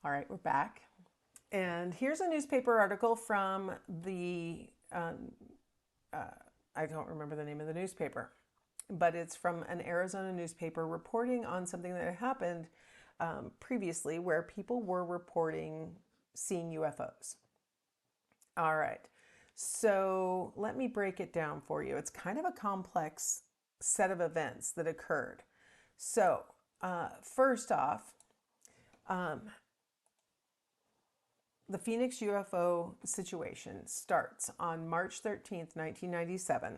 All right, we're back. And here's a newspaper article from I don't remember the name of the newspaper, but it's from an Arizona newspaper reporting on something that had happened previously where people were reporting seeing UFOs. All right, so let me break it down for you. It's kind of a complex set of events that occurred. So, first off, the Phoenix UFO situation starts on March 13th, 1997.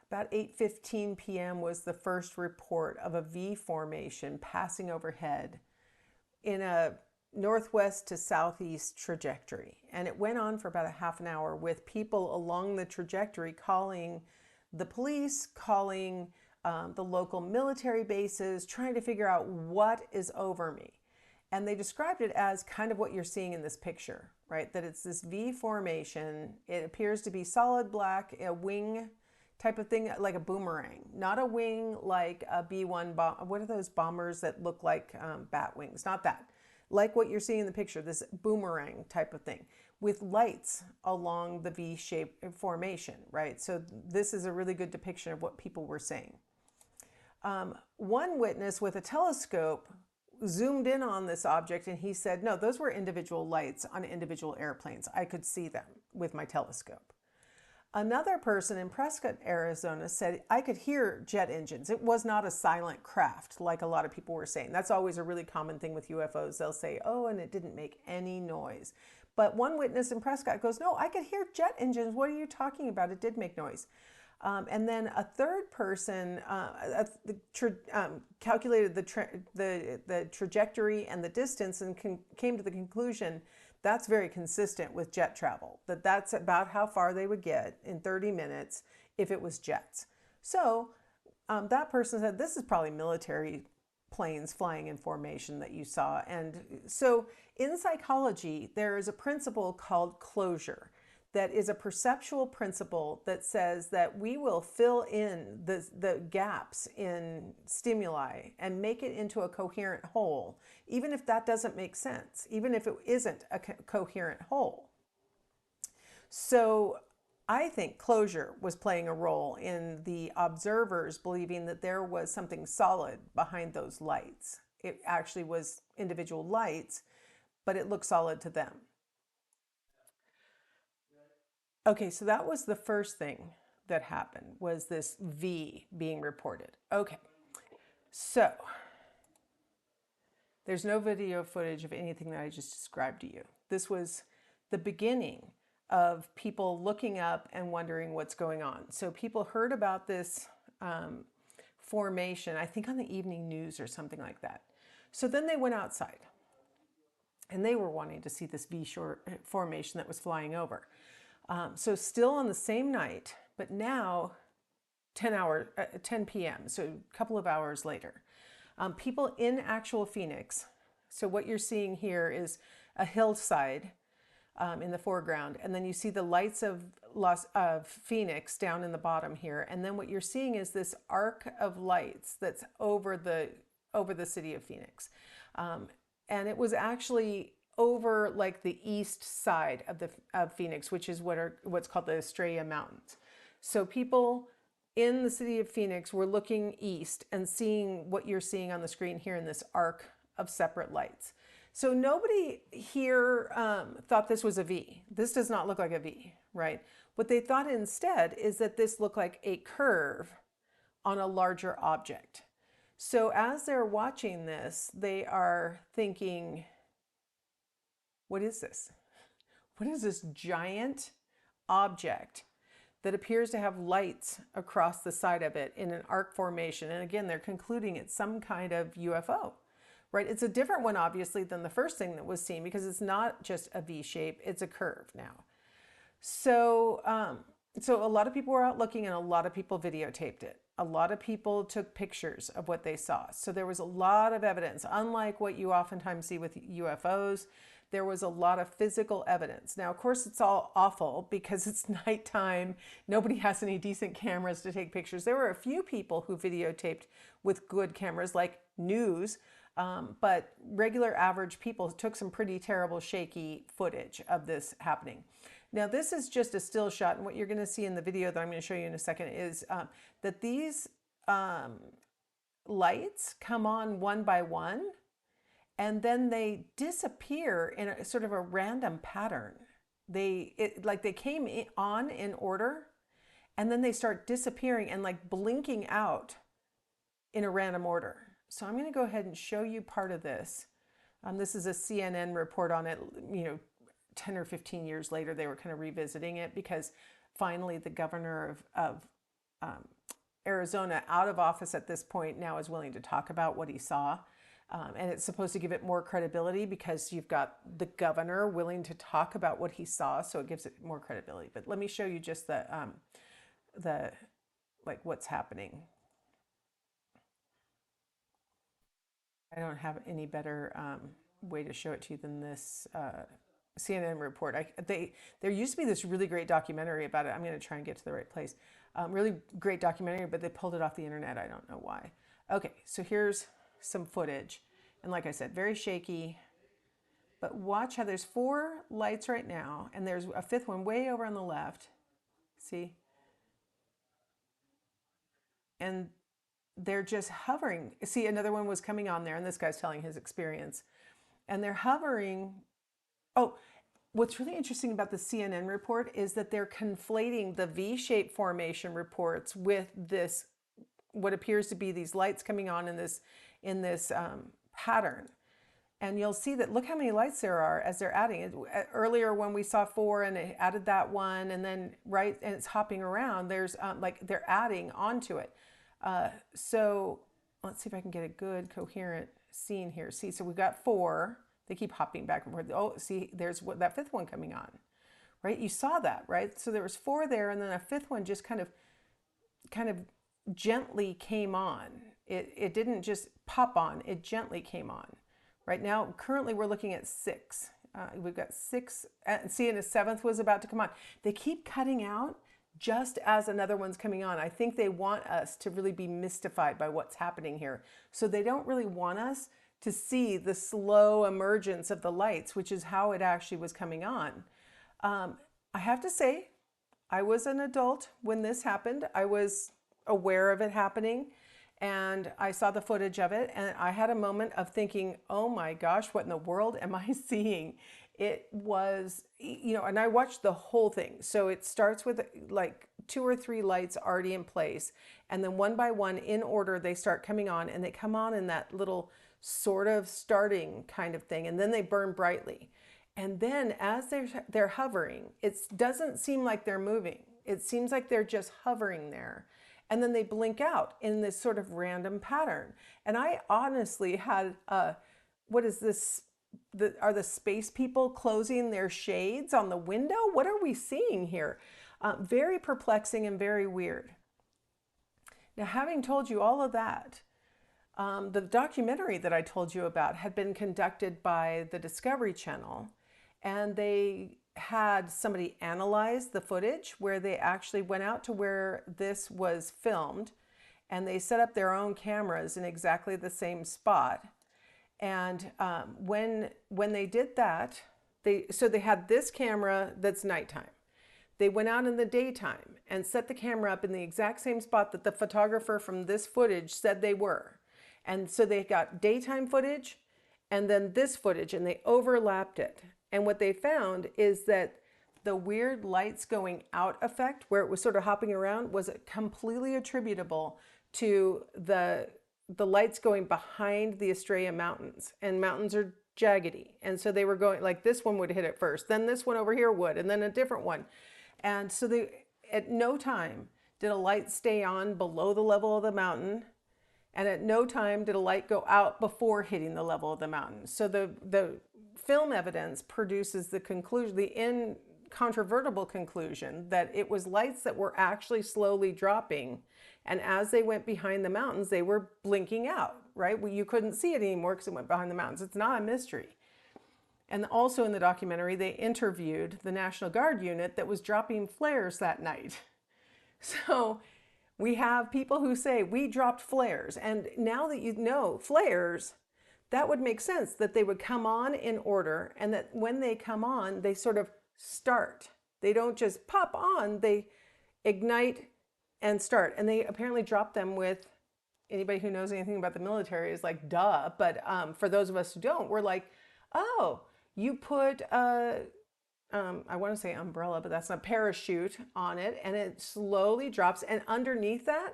About 8:15 p.m. was the first report of a V formation passing overhead in a northwest to southeast trajectory. And it went on for about a half an hour with people along the trajectory calling the police, calling the local military bases, trying to figure out what is over me. And they described it as kind of what you're seeing in this picture, right? That it's this V formation. It appears to be solid black, a wing type of thing, like a boomerang, not a wing like a B-1 bomb. What are those bombers that look like bat wings? Not that. Like what you're seeing in the picture, this boomerang type of thing with lights along the V-shaped formation, right? So this is a really good depiction of what people were saying. One witness with a telescope zoomed in on this object and he said, no, those were individual lights on individual airplanes. I could see them with my telescope. Another person in Prescott, Arizona said, I could hear jet engines. It was not a silent craft like a lot of people were saying. That's always a really common thing with UFOs. They'll say, oh, and it didn't make any noise. But one witness in Prescott goes, no, I could hear jet engines. What are you talking about? It did make noise. And then a third person calculated the trajectory and the distance and came to the conclusion that's very consistent with jet travel, that's about how far they would get in 30 minutes if it was jets. So that person said, this is probably military planes flying in formation that you saw. And so in psychology, there is a principle called closure that is a perceptual principle that says that we will fill in the gaps in stimuli and make it into a coherent whole, even if that doesn't make sense, even if it isn't a coherent whole. So I think closure was playing a role in the observers believing that there was something solid behind those lights. It actually was individual lights, but it looked solid to them. Okay, so that was the first thing that happened, was this V being reported. Okay, so there's no video footage of anything that I just described to you. This was the beginning of people looking up and wondering what's going on. So people heard about this formation, I think on the evening news or something like that. So then they went outside and they were wanting to see this V formation that was flying over. So still on the same night, but now 10 p.m., so a couple of hours later, people in actual Phoenix. So what you're seeing here is a hillside in the foreground, and then you see the lights of Phoenix down in the bottom here, and then what you're seeing is this arc of lights that's over the city of Phoenix, and it was actually over like the east side of Phoenix, which is what's called the Estrella Mountains. So people in the city of Phoenix were looking east and seeing what you're seeing on the screen here in this arc of separate lights. So nobody here thought this was a V. This does not look like a V, right? What they thought instead is that this looked like a curve on a larger object. So as they're watching this, they are thinking, what is this? What is this giant object that appears to have lights across the side of it in an arc formation? And again, they're concluding it's some kind of UFO, right? It's a different one, obviously, than the first thing that was seen because it's not just a V shape, it's a curve now. So a lot of people were out looking and a lot of people videotaped it. A lot of people took pictures of what they saw. So there was a lot of evidence. Unlike what you oftentimes see with UFOs, there was a lot of physical evidence. Now, of course, it's all awful because it's nighttime. Nobody has any decent cameras to take pictures. There were a few people who videotaped with good cameras, like news But regular average people took some pretty terrible shaky footage of this happening. Now this is just a still shot, and what you're going to see in the video that I'm going to show you in a second is that these lights come on one by one, and then they disappear in a sort of a random pattern. Like they came on in order, and then they start disappearing and like blinking out in a random order. So I'm going to go ahead and show you part of this. This is a CNN report on it. 10 or 15 years later, they were kind of revisiting it because finally the governor of Arizona, out of office at this point, now is willing to talk about what he saw. And it's supposed to give it more credibility because you've got the governor willing to talk about what he saw, so it gives it more credibility. But let me show you just the like what's happening. I don't have any better way to show it to you than this CNN report. There used to be this really great documentary about it. I'm going to try and get to the right place. Really great documentary, but they pulled it off the internet. I don't know why. Okay, so here's some footage. And like I said, very shaky. But watch how there's 4 lights right now, and there's a 5th one way over on the left. See? And they're just hovering. See, another one was coming on there, and this guy's telling his experience. And they're hovering. Oh, what's really interesting about the CNN report is that they're conflating the V-shaped formation reports with this, what appears to be these lights coming on in this pattern. And you'll see that, look how many lights there are as they're adding. Earlier when we saw 4 and it added that one, and then and it's hopping around, there's like they're adding onto it. So let's see if I can get a good coherent scene here. See, so we've got 4. They keep hopping back and forth. Oh, see, there's that 5th one coming on, right? You saw that, right? So there was 4 there, and then a 5th one just kind of gently came on. It didn't just pop on, it gently came on. Right now, currently we're looking at 6. We've got 6, see, and a 7th was about to come on. They keep cutting out just as another one's coming on. I think they want us to really be mystified by what's happening here. So they don't really want us to see the slow emergence of the lights, which is how it actually was coming on. I have to say, I was an adult when this happened. I was aware of it happening, and I saw the footage of it, and I had a moment of thinking, oh my gosh, what in the world am I seeing? It was, and I watched the whole thing. So it starts with like 2 or 3 lights already in place, and then one by one in order they start coming on, and they come on in that little sort of starting kind of thing, and then they burn brightly. And then as they're hovering, it doesn't seem like they're moving. It seems like they're just hovering there. And then they blink out in this sort of random pattern. And I honestly had, what is this? Are the space people closing their shades on the window? What are we seeing here? Very perplexing and very weird. Now, having told you all of that, the documentary that I told you about had been conducted by the Discovery Channel, and they had somebody analyze the footage where they actually went out to where this was filmed, and they set up their own cameras in exactly the same spot. And when they did that, they had this camera that's nighttime. They went out in the daytime and set the camera up in the exact same spot that the photographer from this footage said they were. And so they got daytime footage and then this footage, and they overlapped it. And what they found is that the weird lights going out effect, where it was sort of hopping around, was completely attributable to the lights going behind the Estrella Mountains. And mountains are jaggedy. And so they were going, like this one would hit it first, then this one over here would, and then a different one. And so at no time did a light stay on below the level of the mountain. And at no time did a light go out before hitting the level of the mountain. So the film evidence produces the conclusion, the incontrovertible conclusion, that it was lights that were actually slowly dropping. And as they went behind the mountains, they were blinking out, right? Well, you couldn't see it anymore because it went behind the mountains. It's not a mystery. And also in the documentary, they interviewed the National Guard unit that was dropping flares that night. So we have people who say, we dropped flares. And now that you know flares, that would make sense that they would come on in order, and that when they come on, they sort of start. They don't just pop on, they ignite and start. And they apparently drop them with, anybody who knows anything about the military is like, duh. But for those of us who don't, we're like, oh, you put a, I want to say umbrella, but that's not, parachute on it, and it slowly drops. And underneath that,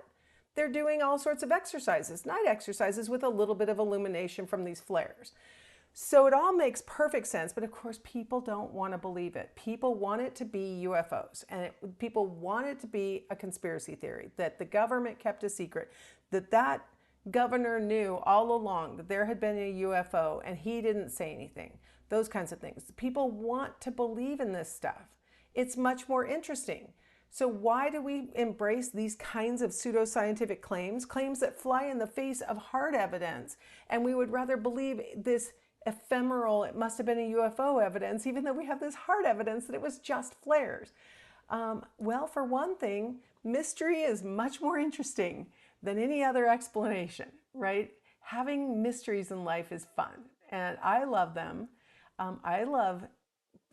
they're doing all sorts of exercises, night exercises with a little bit of illumination from these flares. So it all makes perfect sense, but of course people don't want to believe it. People want it to be UFOs, and people want it to be a conspiracy theory, that the government kept a secret, that governor knew all along that there had been a UFO and he didn't say anything, those kinds of things. People want to believe in this stuff. It's much more interesting. So why do we embrace these kinds of pseudoscientific claims, claims that fly in the face of hard evidence? And we would rather believe this ephemeral, it must have been a UFO evidence, even though we have this hard evidence that it was just flares. Well, for one thing, mystery is much more interesting than any other explanation, right? Having mysteries in life is fun, and I love them. I love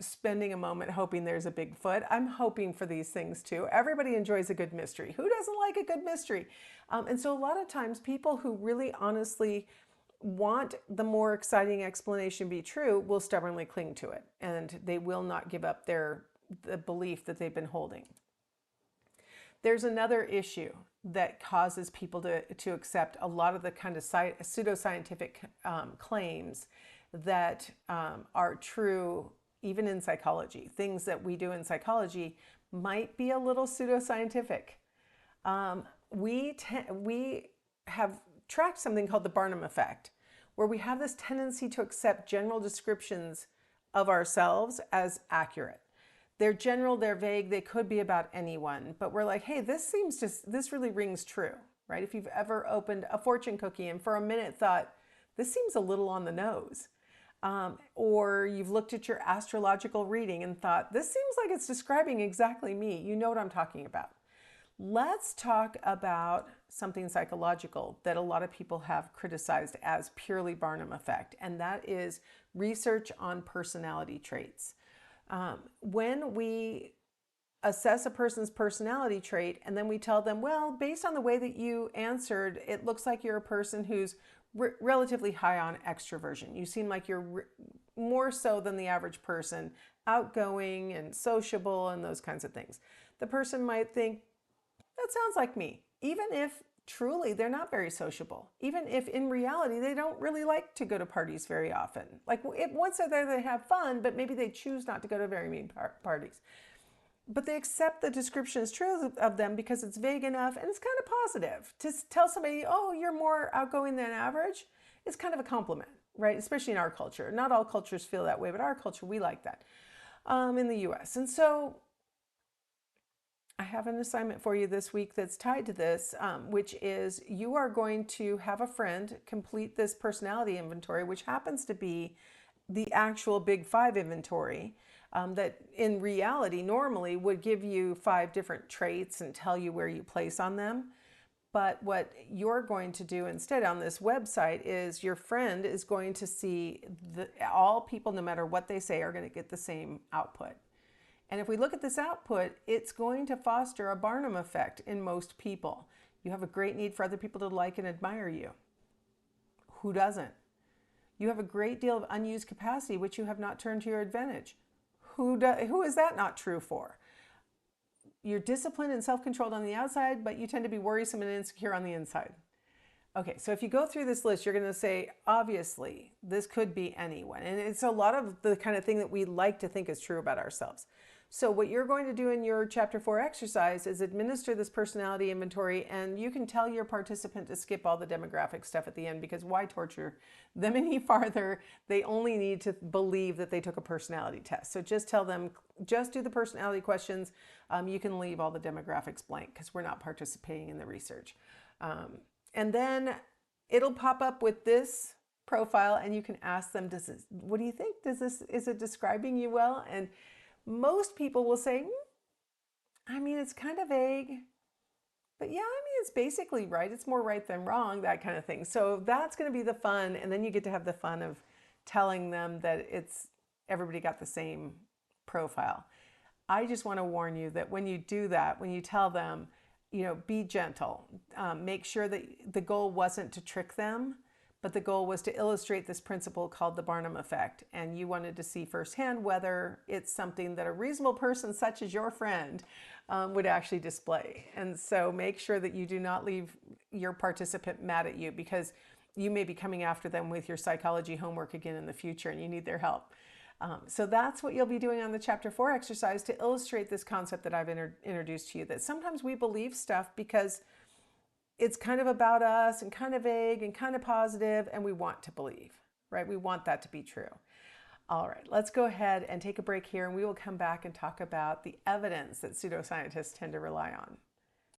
spending a moment hoping there's a Bigfoot. I'm hoping for these things too. Everybody enjoys a good mystery. Who doesn't like a good mystery? And so a lot of times people who really honestly want the more exciting explanation be true will stubbornly cling to it, and they will not give up the belief that they've been holding. There's another issue that causes people to accept a lot of the kind of pseudoscientific claims that are true even in psychology. Things that we do in psychology might be a little pseudoscientific. We have tracked something called the Barnum effect, where we have this tendency to accept general descriptions of ourselves as accurate. They're general, they're vague, they could be about anyone, but we're like, hey, this really rings true, right? If you've ever opened a fortune cookie and for a minute thought, this seems a little on the nose. Or you've looked at your astrological reading and thought, this seems like it's describing exactly me. You know what I'm talking about. Let's talk about something psychological that a lot of people have criticized as purely Barnum effect, and that is research on personality traits. When we assess a person's personality trait and then we tell them, well, based on the way that you answered, it looks like you're a person who's relatively high on extroversion. You seem like you're more so than the average person, outgoing and sociable and those kinds of things. The person might think, that sounds like me, even if truly they're not very sociable, even if in reality they don't really like to go to parties very often. Like once they're there, they have fun, but maybe they choose not to go to very many parties. But they accept the description as true of them because it's vague enough and it's kind of positive. To tell somebody, oh, you're more outgoing than average, is kind of a compliment, right? Especially in our culture. Not all cultures feel that way, but our culture, we like that in the US. And so I have an assignment for you this week that's tied to this, which is you are going to have a friend complete this personality inventory, which happens to be the actual Big Five inventory. That in reality normally would give you 5 different traits and tell you where you place on them. But what you're going to do instead on this website is your friend is going to see all people, no matter what they say, are going to get the same output. And if we look at this output, it's going to foster a Barnum effect in most people. You have a great need for other people to like and admire you. Who doesn't? You have a great deal of unused capacity, which you have not turned to your advantage. Who is that not true for? You're disciplined and self-controlled on the outside, but you tend to be worrisome and insecure on the inside. Okay, so if you go through this list, you're going to say, obviously, this could be anyone. And it's a lot of the kind of thing that we like to think is true about ourselves. So what you're going to do in your Chapter 4 exercise is administer this personality inventory, and you can tell your participant to skip all the demographic stuff at the end, because why torture them any farther? They only need to believe that they took a personality test. So just tell them, just do the personality questions. You can leave all the demographics blank because we're not participating in the research. And then it'll pop up with this profile, and you can ask them, what do you think? Is it describing you well? And most people will say, I mean, it's kind of vague, but yeah, I mean, is basically right. It's more right than wrong, that kind of thing. So that's going to be the fun. And then you get to have the fun of telling them that everybody got the same profile. I just want to warn you that when you do that, when you tell them, be gentle. Make sure that the goal wasn't to trick them, but the goal was to illustrate this principle called the Barnum effect. And you wanted to see firsthand whether it's something that a reasonable person such as your friend would actually display. And so make sure that you do not leave your participant mad at you, because you may be coming after them with your psychology homework again in the future and you need their help. So that's what you'll be doing on the Chapter 4 exercise to illustrate this concept that I've introduced to you, that sometimes we believe stuff because it's kind of about us and kind of vague and kind of positive, and we want to believe, right? We want that to be true. All right, let's go ahead and take a break here, and we will come back and talk about the evidence that pseudoscientists tend to rely on.